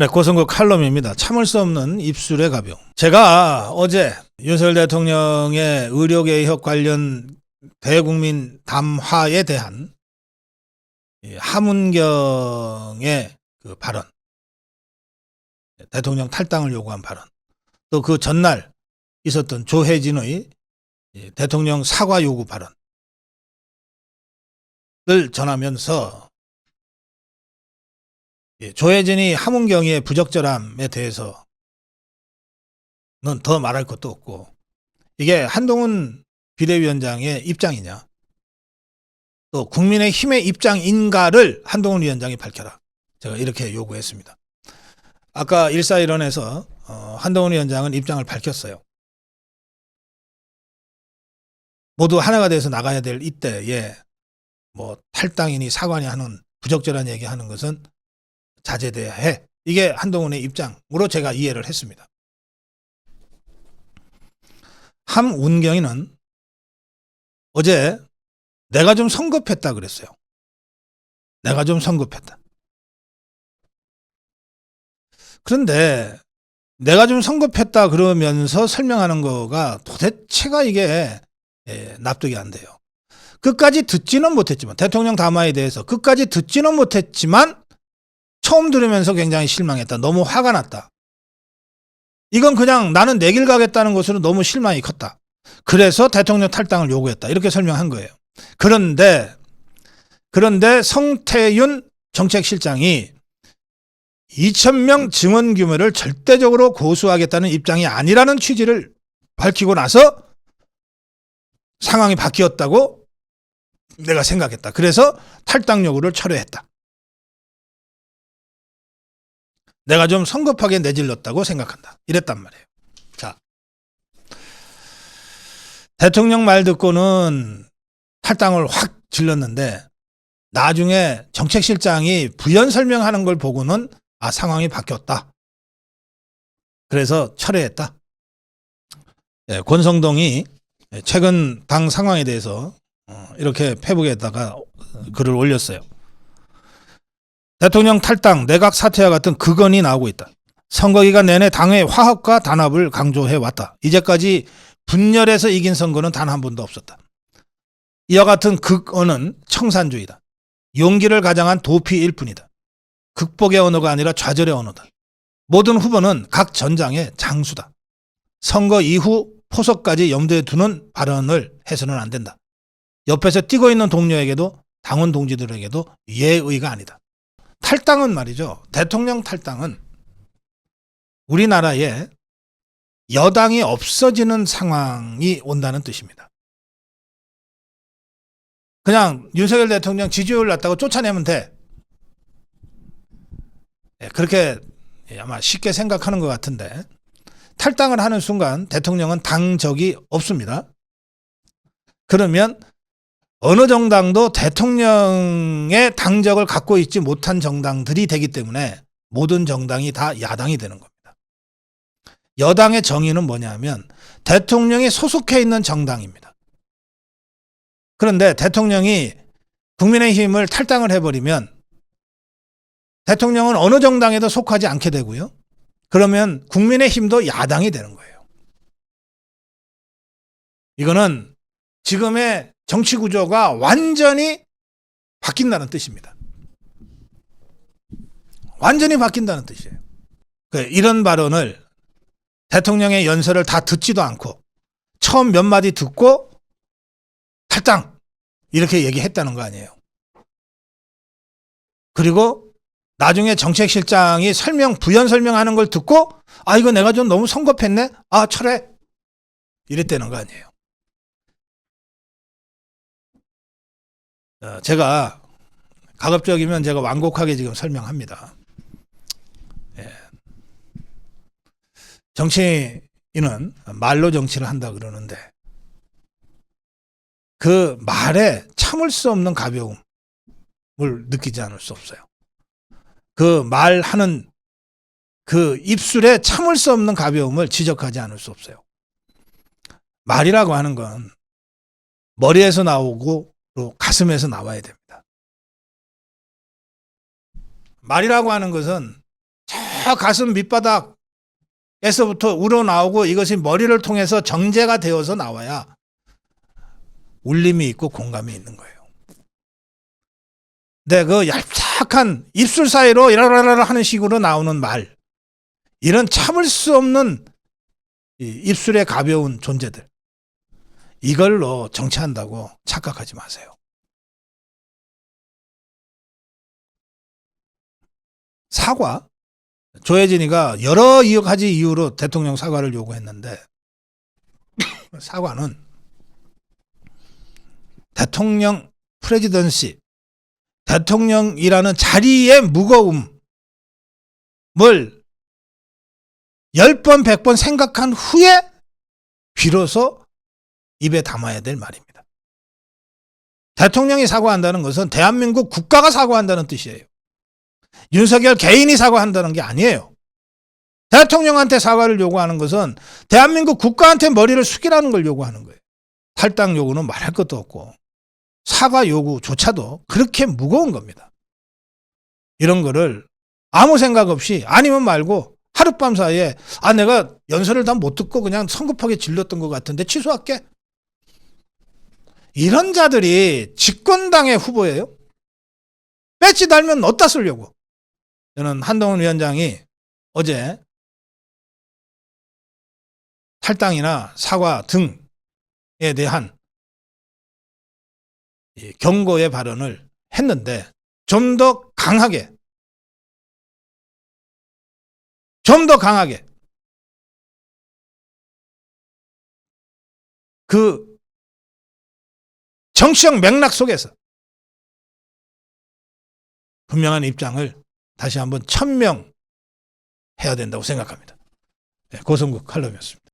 네, 고성국 칼럼입니다. 참을 수 없는 입술의 가벼움. 제가 어제 윤석열 대통령의 의료개혁 관련 대국민 담화에 대한 하문경의 그 발언, 대통령 탈당을 요구한 발언, 또 그 전날 있었던 조혜진의 대통령 사과 요구 발언을 전하면서 조혜진이 하문경의 부적절함에 대해서는 더 말할 것도 없고, 이게 한동훈 비대위원장의 입장이냐, 또 국민의힘의 입장인가를 한동훈 위원장이 밝혀라. 제가 이렇게 요구했습니다. 아까 141원에서 한동훈 위원장은 입장을 밝혔어요. 모두 하나가 돼서 나가야 될 이때에 뭐 탈당이니 사과니 하는 부적절한 얘기하는 것은 자제돼야 해. 이게 한동훈의 입장으로 제가 이해를 했습니다. 함운경이는 어제 내가 좀 성급했다 그랬어요. 내가 좀 성급했다. 그런데 내가 좀 성급했다 그러면서 설명하는 거가 도대체가 이게 납득이 안 돼요. 끝까지 듣지는 못했지만, 대통령 담화에 대해서 끝까지 듣지는 못했지만 처음 들으면서 굉장히 실망했다. 너무 화가 났다. 이건 그냥 나는 내 길 가겠다는 것으로 너무 실망이 컸다. 그래서 대통령 탈당을 요구했다. 이렇게 설명한 거예요. 그런데 성태윤 정책실장이 2,000명 증원 규모를 절대적으로 고수하겠다는 입장이 아니라는 취지를 밝히고 나서 상황이 바뀌었다고 내가 생각했다. 그래서 탈당 요구를 철회했다. 내가 좀 성급하게 내질렀다고 생각한다. 이랬단 말이에요. 자, 대통령 말 듣고는 탈당을 확 질렀는데 나중에 정책실장이 부연 설명하는 걸 보고는 상황이 바뀌었다. 그래서 철회했다. 권성동이 최근 당 상황에 대해서 이렇게 페북에다가 글을 올렸어요. 대통령 탈당, 내각 사퇴와 같은 극언이 나오고 있다. 선거기간 내내 당의 화합과 단합을 강조해왔다. 이제까지 분열해서 이긴 선거는 단 한 번도 없었다. 이와 같은 극언은 청산주의다. 용기를 가장한 도피일 뿐이다. 극복의 언어가 아니라 좌절의 언어다. 모든 후보는 각 전장의 장수다. 선거 이후 포석까지 염두에 두는 발언을 해서는 안 된다. 옆에서 뛰고 있는 동료에게도 당원 동지들에게도 예의가 아니다. 탈당은 말이죠. 대통령 탈당은 우리나라에 여당이 없어지는 상황이 온다는 뜻입니다. 그냥 윤석열 대통령 지지율 낮다고 쫓아내면 돼. 그렇게 아마 쉽게 생각하는 것 같은데, 탈당을 하는 순간 대통령은 당적이 없습니다. 그러면 어느 정당도 대통령의 당적을 갖고 있지 못한 정당들이 되기 때문에 모든 정당이 다 야당이 되는 겁니다. 여당의 정의는 뭐냐면 대통령이 소속해 있는 정당입니다. 그런데 대통령이 국민의힘을 탈당을 해버리면 대통령은 어느 정당에도 속하지 않게 되고요. 그러면 국민의힘도 야당이 되는 거예요. 이거는 지금의 정치 구조가 완전히 바뀐다는 뜻입니다. 완전히 바뀐다는 뜻이에요. 이런 발언을 대통령의 연설을 다 듣지도 않고 처음 몇 마디 듣고 탈당 이렇게 얘기했다는 거 아니에요. 그리고 나중에 정책실장이 부연 설명하는 걸 듣고 이거 내가 좀 너무 성급했네. 철회. 이랬다는 거 아니에요. 제가 가급적이면 제가 완곡하게 지금 설명합니다. 정치인은 말로 정치를 한다 그러는데 그 말에 참을 수 없는 가벼움을 느끼지 않을 수 없어요. 그 말하는 그 입술에 참을 수 없는 가벼움을 지적하지 않을 수 없어요. 말이라고 하는 건 머리에서 나오고 또 가슴에서 나와야 됩니다. 말이라고 하는 것은 가슴 밑바닥에서부터 우러나오고 이것이 머리를 통해서 정제가 되어서 나와야 울림이 있고 공감이 있는 거예요. 근데 그 얄팍한 입술 사이로 이라라라 하는 식으로 나오는 말, 이런 참을 수 없는 입술에 가벼운 존재들, 이걸로 정치한다고 착각하지 마세요. 사과, 조혜진이가 여러 가지 이유로 대통령 사과를 요구했는데 사과는 대통령 프레지던시, 대통령이라는 자리의 무거움을 10번 100번 생각한 후에 비로소 입에 담아야 될 말입니다. 대통령이 사과한다는 것은 대한민국 국가가 사과한다는 뜻이에요. 윤석열 개인이 사과한다는 게 아니에요. 대통령한테 사과를 요구하는 것은 대한민국 국가한테 머리를 숙이라는 걸 요구하는 거예요. 탈당 요구는 말할 것도 없고 사과 요구조차도 그렇게 무거운 겁니다. 이런 거를 아무 생각 없이 아니면 말고 하룻밤 사이에 내가 연설을 다 못 듣고 그냥 성급하게 질렀던 것 같은데 취소할게. 이런 자들이 집권당의 후보예요. 배지 달면 어디다 쓰려고. 저는 한동훈 위원장이 어제 탈당이나 사과 등에 대한 경고의 발언을 했는데 좀 더 강하게 그 정치적 맥락 속에서 분명한 입장을 다시 한번 천명해야 된다고 생각합니다. 고성국 칼럼이었습니다.